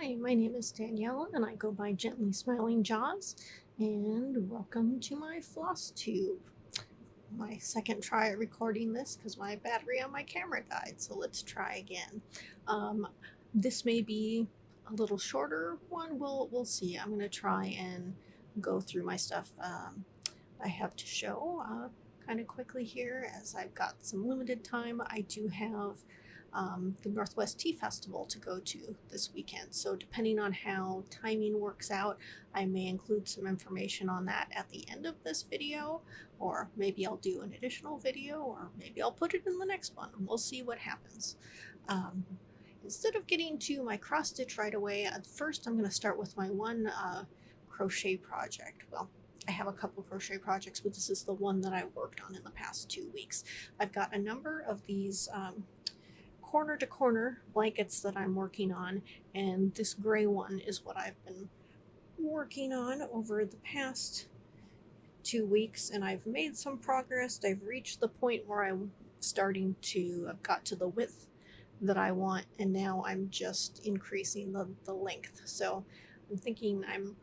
Hi, my name is Danielle and I go by Gently Smiling Jaws, and welcome to my Flosstube. My second try at recording this because my battery on my camera died, so let's try again. This may be a little shorter one, we'll see. I'm going to try and go through my stuff I have to show kind of quickly here as I've got some limited time. I do have the Northwest Tea Festival to go to this weekend. So depending on how timing works out, I may include some information on that at the end of this video, or maybe I'll do an additional video, or maybe I'll put it in the next one. We'll see what happens. Instead of getting to my cross stitch right away, at first I'm going to start with my one crochet project. Well, I have a couple crochet projects, but this is the one that I worked on in the past 2 weeks. I've got a number of these corner to corner blankets that I'm working on, and this gray one is what I've been working on over the past 2 weeks, and I've made some progress. I've reached the point where I've got to the width that I want, and now I'm just increasing the length. So I'm thinking I'm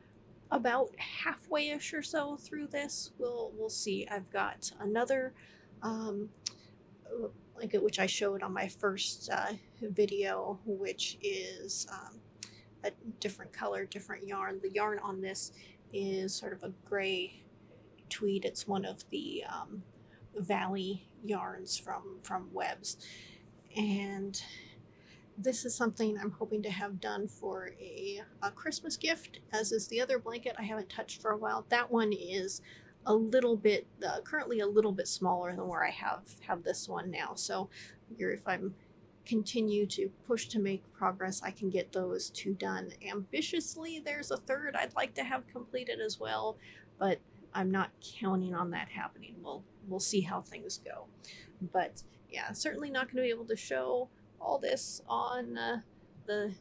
about halfway-ish or so through this. We'll see. I've got another blanket which I showed on my first video, which is a different color, different yarn. The yarn on this is sort of a gray tweed. It's one of the Valley yarns from Webs, and this is something I'm hoping to have done for a Christmas gift, as is the other blanket I haven't touched for a while. That one is a little bit, currently a little bit smaller than where I have this one now. So if I'm continue to push to make progress, I can get those two done ambitiously. There's a third I'd like to have completed as well, but I'm not counting on that happening. We'll see how things go. But yeah, certainly not going to be able to show all this on the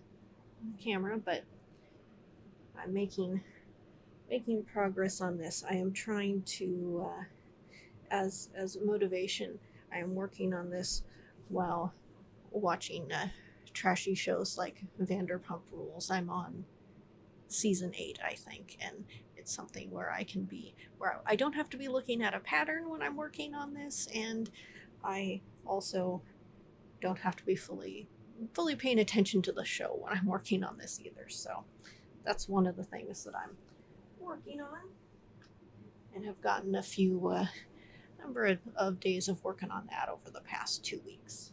camera, but I'm making progress on this. I am trying to, as motivation, I am working on this while watching trashy shows like Vanderpump Rules. I'm on season 8, I think, and it's something where I don't have to be looking at a pattern when I'm working on this, and I also don't have to be fully paying attention to the show when I'm working on this either. So that's one of the things that I'm working on, and have gotten a few number of days of working on that over the past 2 weeks.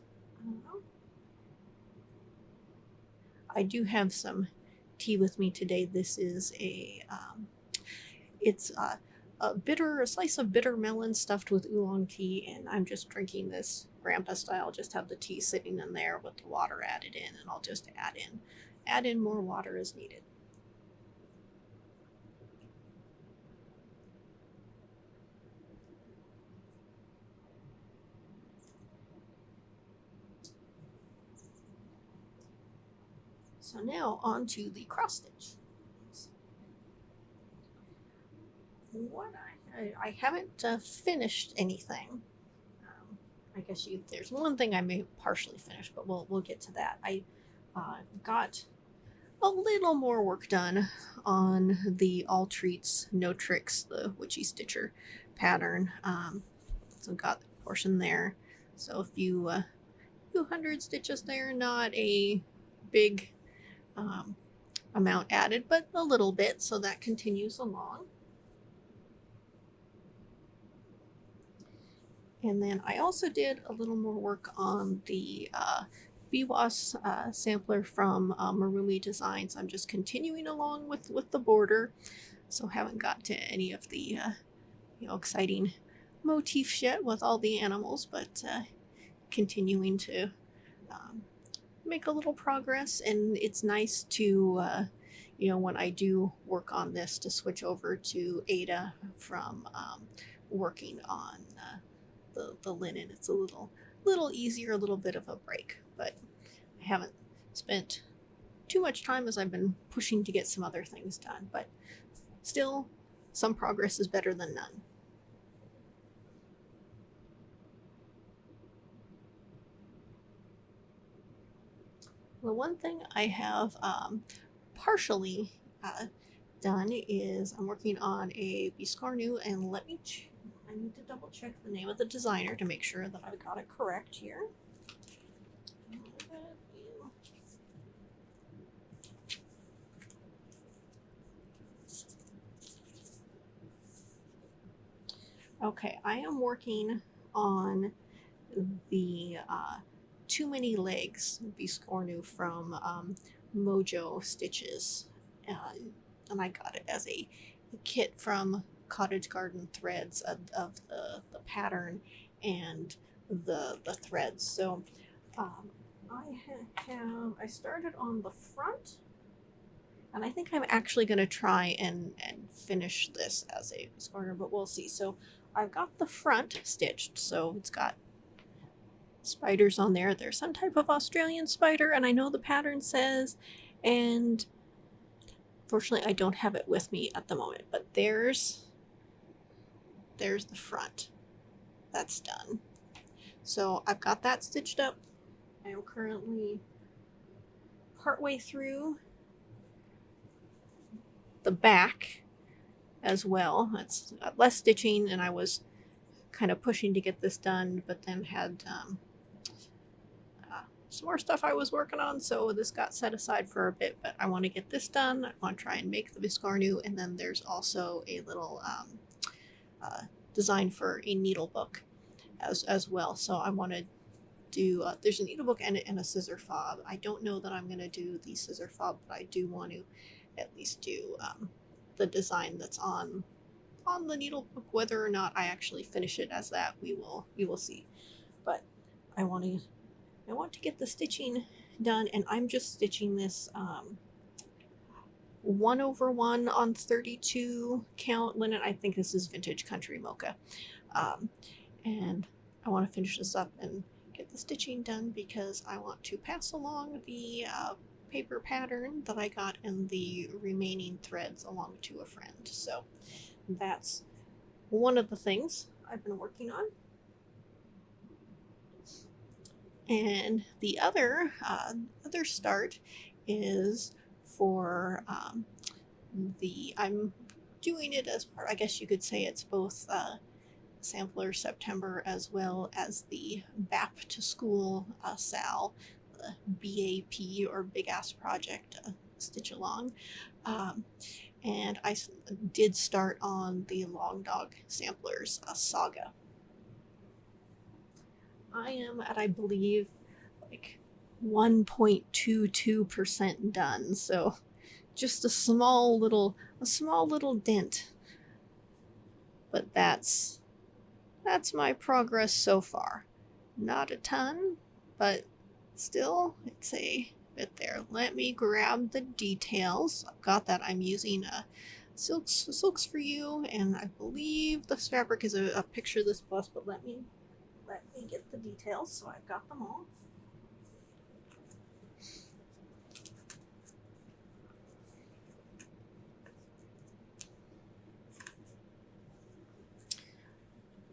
I do have some tea with me today. This is it's a slice of bitter melon stuffed with oolong tea, and I'm just drinking this grandpa style. Just have the tea sitting in there with the water added in, and I'll just add in more water as needed. So now on to the cross stitch. What I haven't finished anything. I guess there's one thing I may partially finish, but we'll get to that. I got a little more work done on the All Treats No Tricks, the Witchy Stitcher pattern. So got the portion there. So a few hundred stitches there, not a big amount added, but a little bit, so that continues along. And then I also did a little more work on the Bivas sampler from Marroomy Designs. I'm just continuing along with the border, so haven't got to any of the exciting motifs yet with all the animals, but continuing to make a little progress. And it's nice to when I do work on this, to switch over to Ada from working on the linen. It's a little easier, a little bit of a break, but I haven't spent too much time as I've been pushing to get some other things done, but still some progress is better than none. The one thing I have partially done is I'm working on a biscarnu, and I need to double check the name of the designer to make sure that I've got it correct here. Okay, I am working on the Too Many Legs biscarnu from Mojo Stitches, and I got it as a kit from Cottage Garden Threads of the pattern and the threads. So I started on the front, and I think I'm actually going to try and finish this as a biscarnu, but we'll see. So I've got the front stitched, so it's got spiders on there. There's some type of Australian spider, and I know the pattern says, and fortunately I don't have it with me at the moment, but there's the front. That's done. So I've got that stitched up. I am currently partway through the back as well. It's less stitching, and I was kind of pushing to get this done, but then had some more stuff I was working on, so this got set aside for a bit. But I want to get this done. I want to try and make the biscarnu, and then there's also a little design for a needle book as well. So I want to do there's a needle book and a scissor fob. I don't know that I'm going to do the scissor fob, but I do want to at least do the design that's on the needle book. Whether or not I actually finish it as that, we will see. But I want to get the stitching done, and I'm just stitching this 1/1 on 32 count linen. I think this is vintage country mocha, and I want to finish this up and get the stitching done because I want to pass along the paper pattern that I got and the remaining threads along to a friend. So that's one of the things I've been working on. And the other start is for I'm doing it as part, I guess you could say it's both Sampler September as well as the BAP to School SAL, BAP or Big Ass Project Stitch Along. And I did start on the Long Dog Samplers SAGA. I am at, I believe, like 1.22% done, so just a small little dent. But that's my progress so far. Not a ton, but still, it's a bit there. Let me grab the details. I've got that. I'm using Silks for You, and I believe this fabric is a picture of this bust, but let me get the details so I've got them all.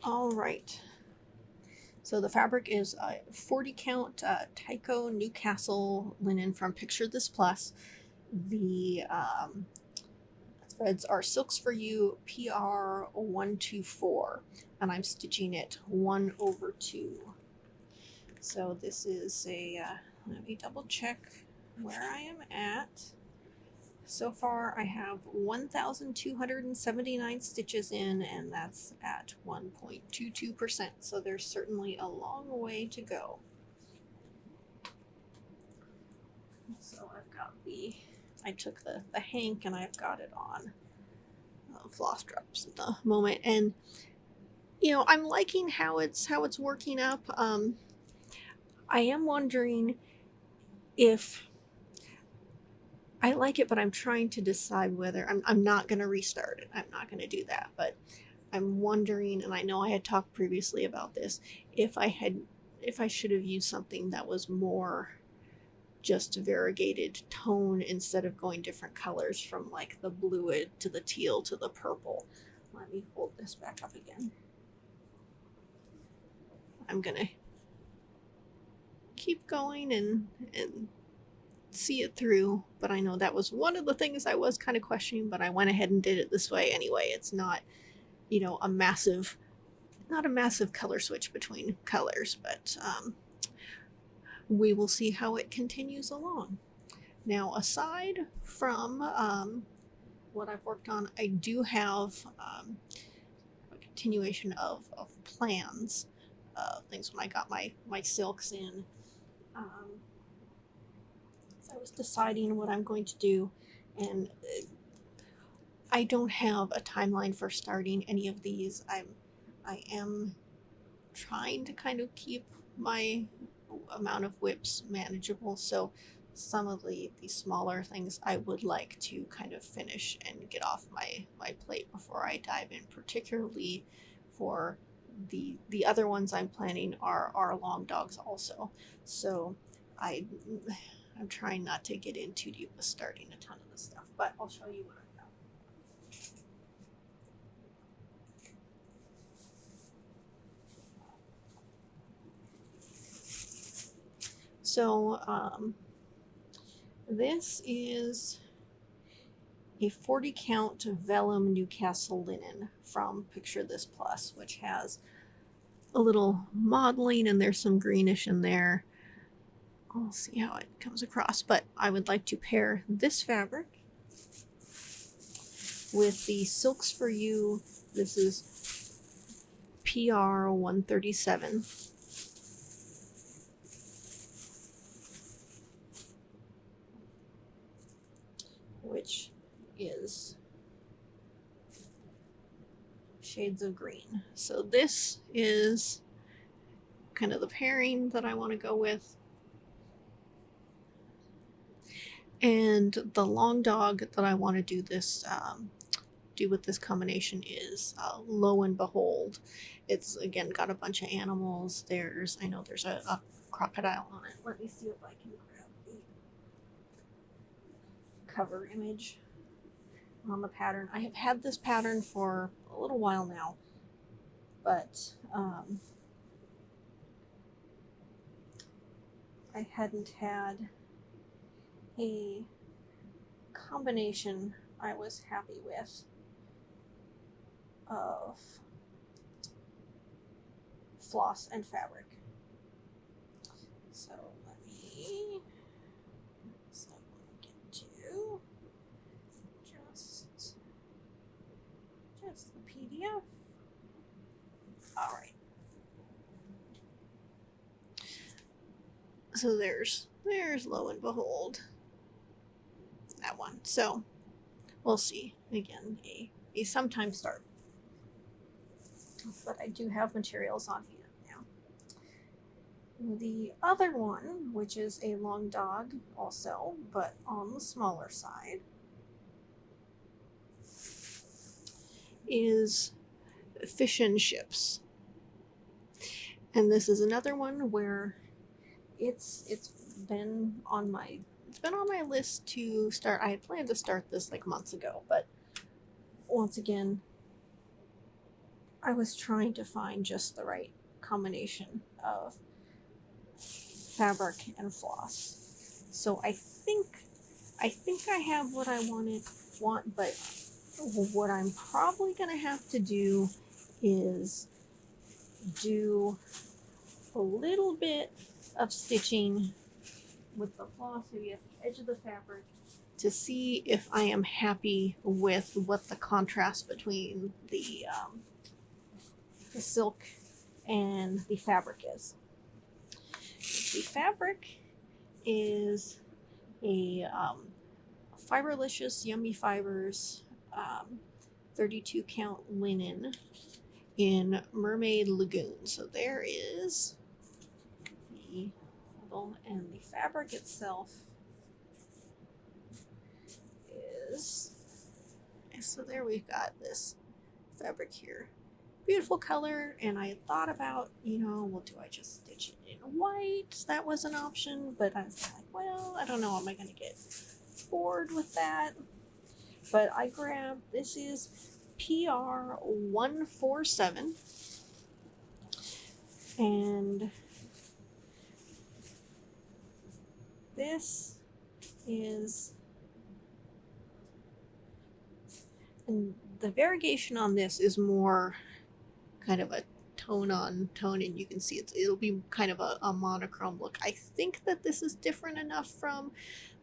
All right. So the fabric is 40 count Tyco Newcastle linen from Picture This Plus. The threads are Silks for You PR 124, and I'm stitching it 1/2. So this is a, let me double check where I am at. So far I have 1,279 stitches in, and that's at 1.22%. So there's certainly a long way to go. So I've got I took the hank and I've got it on floss drops at the moment, and you know, I'm liking how it's working up. I am wondering if I like it, but I'm trying to decide whether I'm not going to restart it. I'm not going to do that, but I'm wondering, and I know I had talked previously about this, if I should have used something that was more just variegated tone instead of going different colors from like the bluid to the teal to the purple. Let me hold this back up again. I'm gonna keep going and see it through, but I know that was one of the things I was kind of questioning, but I went ahead and did it this way anyway. It's not, you know, not a massive color switch between colors, but we will see how it continues along. Now, aside from what I've worked on, I do have a continuation of plans, things when I got my silks in. So I was deciding what I'm going to do, and I don't have a timeline for starting any of these. I am trying to kind of keep my amount of WIPs manageable, so some of the smaller things I would like to kind of finish and get off my plate before I dive in, particularly for the other ones I'm planning are long dogs also. So I'm trying not to get in too deep with starting a ton of this stuff, but I'll show you what I've got. So this is a 40 count vellum Newcastle linen from Picture This Plus, which has a little modeling and there's some greenish in there. I'll see how it comes across, but I would like to pair this fabric with the Silks for You. This is PR 137. Which is shades of green. So this is kind of the pairing that I want to go with. And the long dog that I want to do this do with this combination is Lo and Behold. It's again got a bunch of animals. I know there's a crocodile on it. Let me see if I can grab the cover image on the pattern. I have had this pattern for a little while now, but I hadn't had a combination I was happy with of floss and fabric. So let me get to just the PDF. All right. So there's Lo and Behold, that one. So we'll see. Again, a sometime start. But I do have materials on hand now. The other one, which is a long dog also, but on the smaller side, is Fish and Ships. And this is another one where it's been on my list to start. I had planned to start this like months ago, but once again, I was trying to find just the right combination of fabric and floss. So I think I have what I want, but what I'm probably gonna have to do is do a little bit of stitching with the floss, maybe at the edge of the fabric, to see if I am happy with what the contrast between the silk and the fabric is. The fabric is a Fiberlicious Yummy Fibers 32 count linen in Mermaid Lagoon. So there is the model, and the fabric itself is, so there we've got this fabric here. Beautiful color, and I thought about, well, do I just stitch it in white? That was an option, but I was like, well, I don't know, am I going to get bored with that? But I grabbed, this is PR 147, and this is, and the variegation on this is more kind of a tone on tone, and you can see it'll be kind of a monochrome look. I think that this is different enough from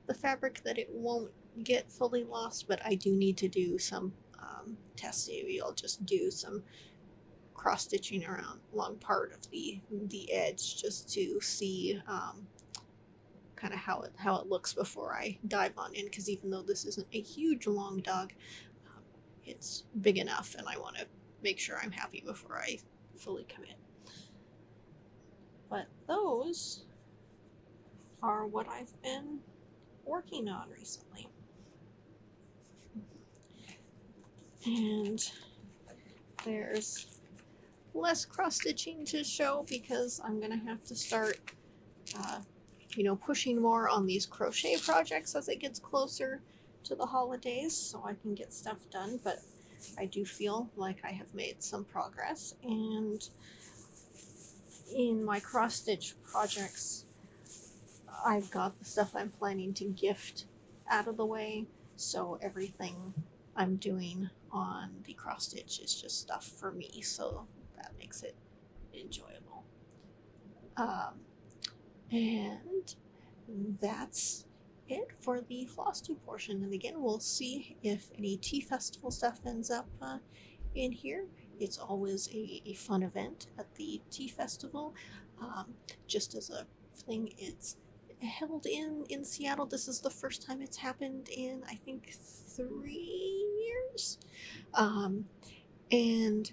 the fabric that it won't get fully lost, but I do need to do some testing. Maybe I'll just do some cross stitching along part of the edge just to see kind of how it looks before I dive on in, because even though this isn't a huge long dog, it's big enough, and I want to make sure I'm happy before I fully commit. But those are what I've been working on recently. And there's less cross stitching to show because I'm gonna have to start pushing more on these crochet projects as it gets closer to the holidays so I can get stuff done, but I do feel like I have made some progress. And in my cross stitch projects, I've got the stuff I'm planning to gift out of the way, so everything I'm doing on the cross stitch is just stuff for me, so that makes it enjoyable. And that's it for the Flosstube portion. And again, we'll see if any tea festival stuff ends up in here. It's always a fun event at the tea festival. Just as a thing, it's held in Seattle. This is the first time it's happened in, I think, 3 years. And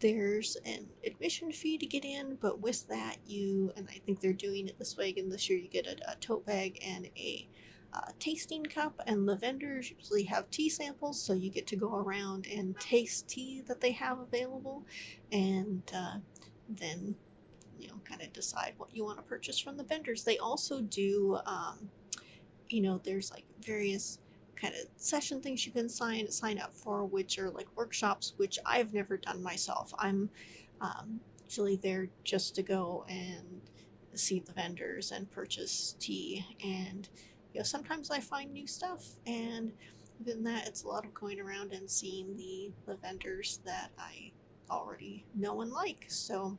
there's an admission fee to get in, but with that and I think they're doing it this way again this year, you get a tote bag and a tasting cup, and the vendors usually have tea samples, so you get to go around and taste tea that they have available, and then kind of decide what you want to purchase from the vendors. They also do there's like various kind of session things you can sign up for, which are like workshops, which I've never done myself. I'm usually there just to go and see the vendors and purchase tea, and sometimes I find new stuff, and within that it's a lot of going around and seeing the vendors that I already know and like. So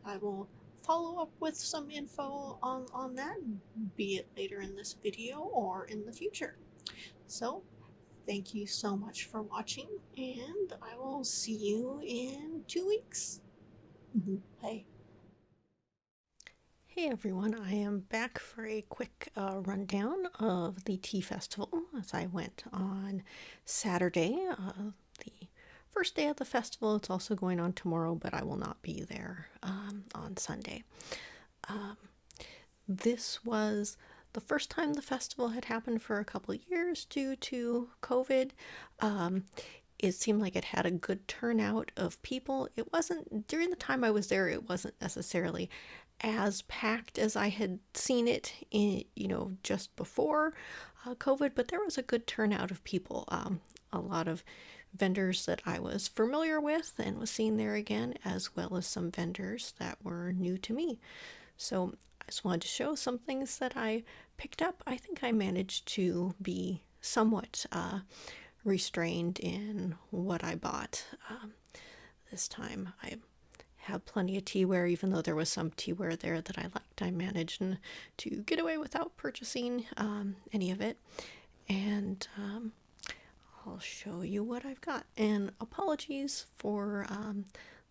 I will follow up with some info on that, be it later in this video or in the future. So thank you so much for watching, and I will see you in 2 weeks. Bye. Hey everyone, I am back for a quick rundown of the tea festival as I went on Saturday, the first day of the festival. It's also going on tomorrow, but I will not be there on Sunday. This was the first time the festival had happened for a couple of years due to COVID. It seemed like it had a good turnout of people. It wasn't, during the time I was there, it wasn't necessarily as packed as I had seen it in, just before COVID, but there was a good turnout of people. A lot of vendors that I was familiar with and was seeing there again, as well as some vendors that were new to me. So I just wanted to show some things that I picked up. I think I managed to be somewhat restrained in what I bought this time. I have plenty of teaware, even though there was some teaware there that I liked. I managed to get away without purchasing any of it. And I'll show you what I've got. And apologies for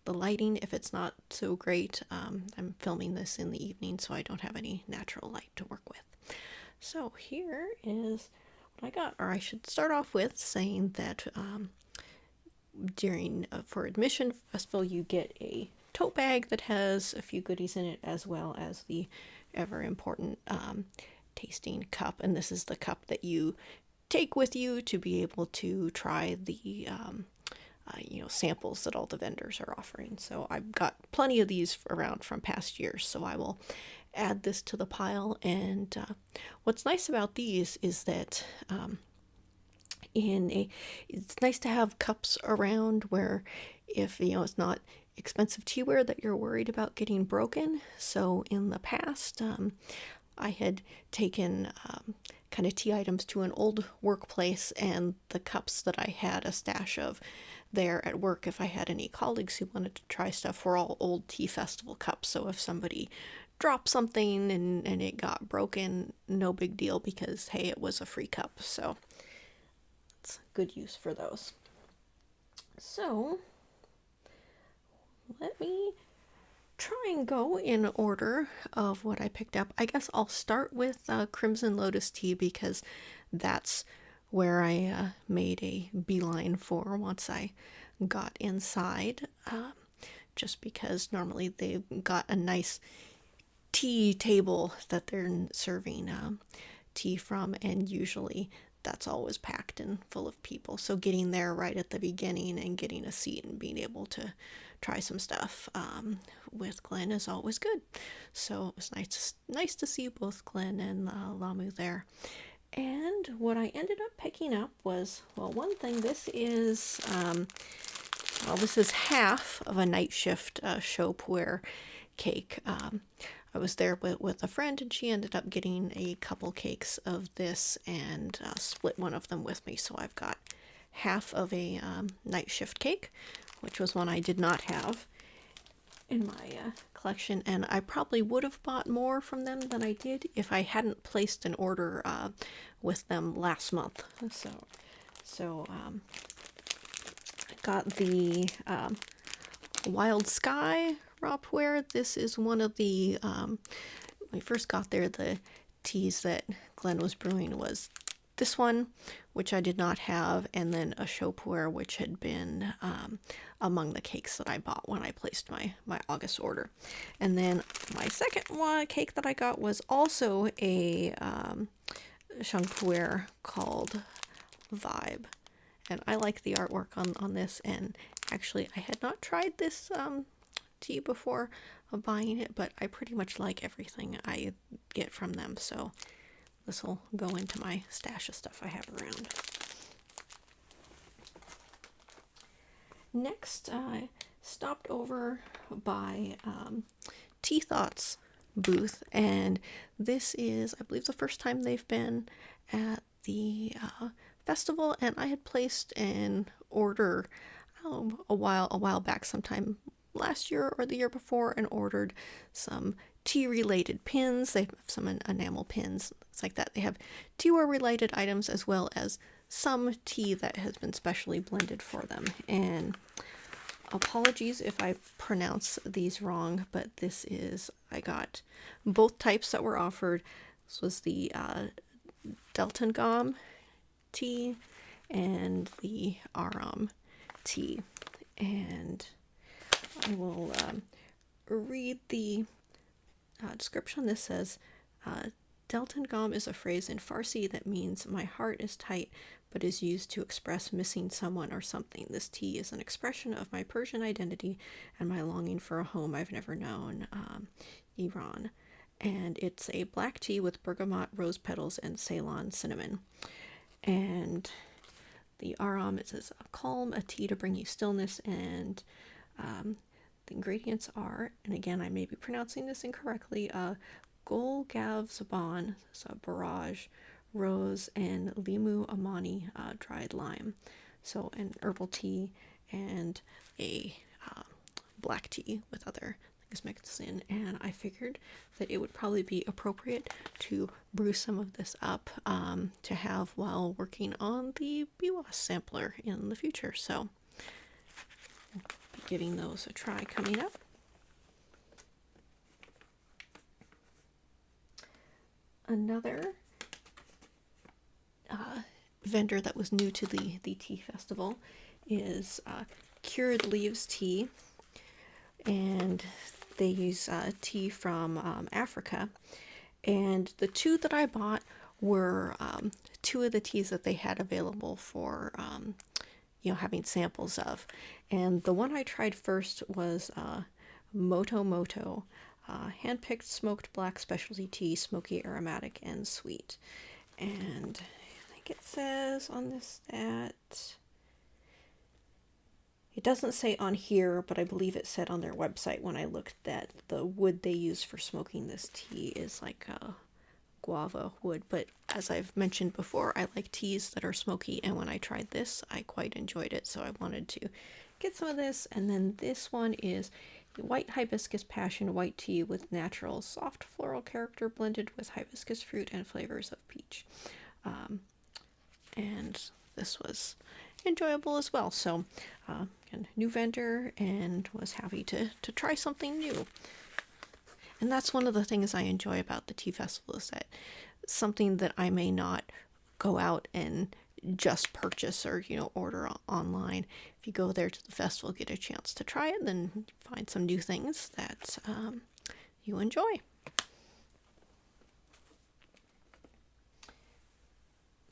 the lighting if it's not so great. I'm filming this in the evening, so I don't have any natural light to work with. So here is what I got. Or I should start off with saying that for admission festival, you get a tote bag that has a few goodies in it, as well as the ever important tasting cup. And this is the cup that you take with you to be able to try the samples that all the vendors are offering. So I've got plenty of these around from past years, so I will add this to the pile. And what's nice about these is that it's nice to have cups around where if it's not expensive teaware that you're worried about getting broken. So in the past, I had taken kind of tea items to an old workplace, and the cups that I had a stash of there at work, if I had any colleagues who wanted to try stuff, were all old tea festival cups. So if somebody dropped something and it got broken, no big deal, because hey, it was a free cup. So it's good use for those. So let me try and go in order of what I picked up. I guess I'll start with Crimson Lotus tea, because that's where I made a beeline for once I got inside, just because normally they've got a nice tea table that they're serving tea from, and usually that's always packed and full of people. So getting there right at the beginning and getting a seat and being able to try some stuff with Glenn is always good. So it was nice to see both Glenn and Lamu there. And what I ended up picking up was, well, one thing, this is half of a night shift show puer cake. I was there with a friend, and she ended up getting a couple cakes of this and split one of them with me. So I've got half of a night shift cake, which was one I did not have in my collection, and I probably would have bought more from them than I did if I hadn't placed an order with them last month. So I got the Wild Sky raw puer. This is one of the when we first got there, the teas that Glenn was brewing was this one, which I did not have, and then a show puer, which had been among the cakes that I bought when I placed my August order. And then my second cake that I got was also a shang puer called Vibe, and I like the artwork on this. And actually, I had not tried this tea before buying it, but I pretty much like everything I get from them, so this will go into my stash of stuff I have around. Next, I stopped over by Tea Thoughts booth, and this is, I believe, the first time they've been at the festival, and I had placed an order a while back, sometime last year or the year before, and ordered some tea related pins. They have some enamel pins, it's like that. They have tea-ware related items, as well as some tea that has been specially blended for them. And apologies if I pronounce these wrong, but I got both types that were offered. This was the Deltengam tea and the Aram tea. And I will read the description. This says, Deltengam is a phrase in Farsi that means my heart is tight, but is used to express missing someone or something. This tea is an expression of my Persian identity and my longing for a home I've never known, Iran. And it's a black tea with bergamot, rose petals, and Ceylon cinnamon. And the Aram, it says, calm, a tea to bring you stillness, and the ingredients are, and again, I may be pronouncing this incorrectly, Gol Gav Zaban, so barrage, rose, and Limu Amani, dried lime. So an herbal tea and a black tea with other things mixed in. And I figured that it would probably be appropriate to brew some of this up to have while working on the Bivas sampler in the future. So I'll be giving those a try coming up. Another vendor that was new to the tea festival is Cured Leaves Tea, and they use tea from Africa. And the two that I bought were two of the teas that they had available for having samples of. And the one I tried first was Moto, hand-picked smoked black specialty tea, smoky, aromatic, and sweet. And I think it says on this that, it doesn't say on here, but I believe it said on their website when I looked, that the wood they use for smoking this tea is like guava wood, but as I've mentioned before, I like teas that are smoky, and when I tried this, I quite enjoyed it, so I wanted to get some of this. And then this one is white hibiscus passion white tea with natural soft floral character blended with hibiscus fruit and flavors of peach. And this was enjoyable as well. So again, new vendor, and was happy to try something new. And that's one of the things I enjoy about the tea festival, is that something that I may not go out and just purchase or, you know, order online. If you go there to the festival, get a chance to try it, then find some new things that you enjoy.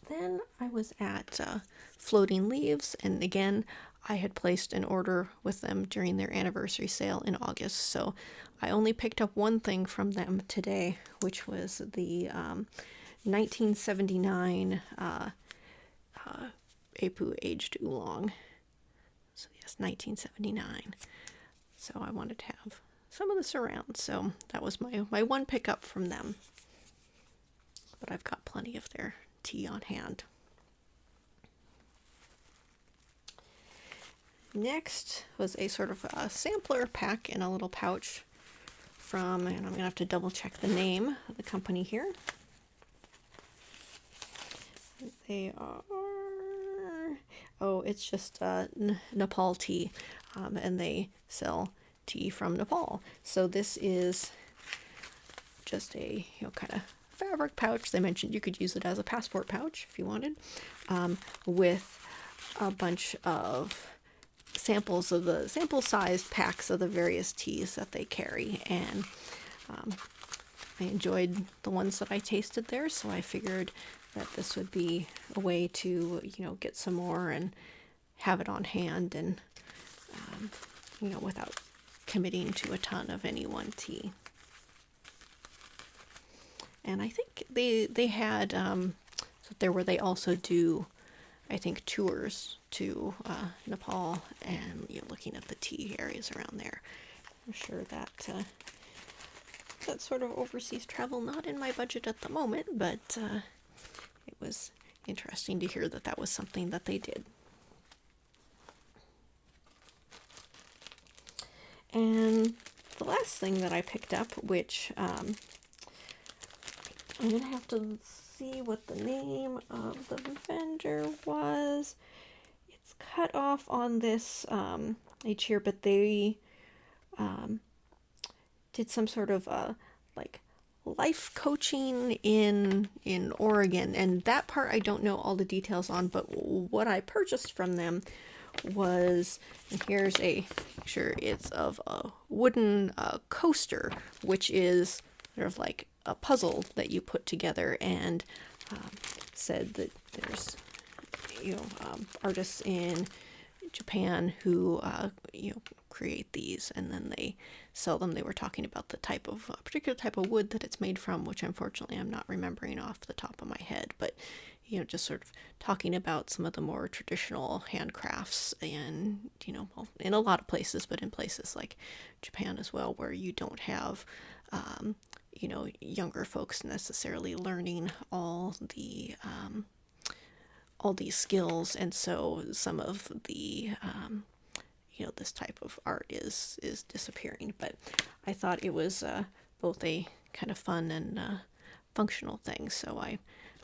Then I was at Floating Leaves, and again, I had placed an order with them during their anniversary sale in August, so I only picked up one thing from them today, which was the 1979 Apu aged oolong. So yes, 1979. So I wanted to have some of this around, so that was my one pickup from them. But I've got plenty of their tea on hand. Next was a sort of a sampler pack in a little pouch from, and I'm going to have to double check the name of the company here. They are, oh, it's just Nepal Tea, and they sell tea from Nepal. So this is just a, you know, kind of fabric pouch. They mentioned you could use it as a passport pouch if you wanted, with a bunch of samples of the sample-sized packs of the various teas that they carry, and I enjoyed the ones that I tasted there, so I figured that this would be a way to, you know, get some more and have it on hand, and you know, without committing to a ton of any one tea. And I think they had there where they also do, I think, tours to Nepal, and you're looking at the tea areas around there. I'm sure that that sort of overseas travel not in my budget at the moment, but it was interesting to hear that that was something that they did. And the last thing that I picked up, which I'm gonna have to see what the name of the vendor was. It's cut off on this page here, but they did some sort of like life coaching in Oregon, and that part I don't know all the details on, but what I purchased from them was, and here's a picture, it's of a wooden coaster, which is sort of like a puzzle that you put together, and said that there's, you know, artists in Japan who you know, create these, and then they sell them. They were talking about the type of particular type of wood that it's made from, which unfortunately I'm not remembering off the top of my head, but you know, just sort of talking about some of the more traditional handcrafts, and you know, well, in a lot of places, but in places like Japan as well, where you don't have you know, younger folks necessarily learning all these skills, and so some of the you know, this type of art is disappearing. But I thought it was both a kind of fun and functional thing, so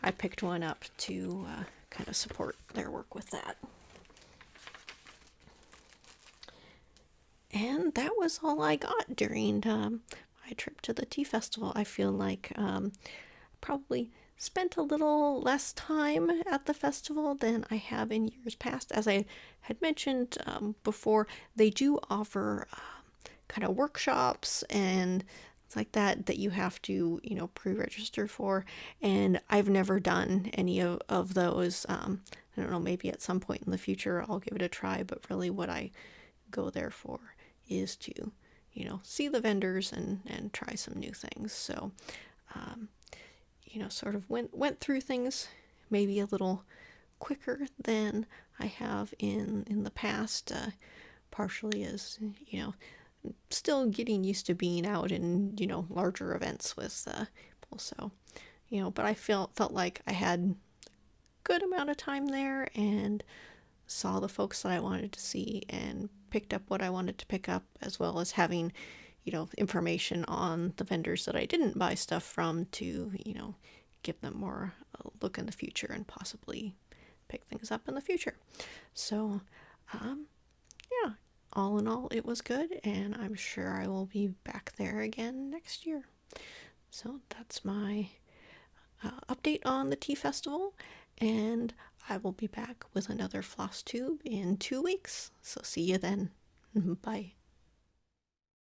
I picked one up to kind of support their work with that. And that was all I got during my trip to the tea festival. I feel like probably spent a little less time at the festival than I have in years past. As I had mentioned before, they do offer kind of workshops and things like that you have to, you know, pre-register for, and I've never done any of those. I don't know, maybe at some point in the future I'll give it a try, but really what I go there for is to, you know, see the vendors and try some new things. So you know, sort of went through things maybe a little quicker than I have in the past, partially as, you know, still getting used to being out in, you know, larger events with people. So, you know, but I felt like I had good amount of time there and saw the folks that I wanted to see and picked up what I wanted to pick up, as well as having, you know, information on the vendors that I didn't buy stuff from to, you know, give them more a look in the future and possibly pick things up in the future. So, yeah, all in all, it was good, and I'm sure I will be back there again next year. So that's my update on the tea festival, and I will be back with another Flosstube in 2 weeks. So see you then. Bye.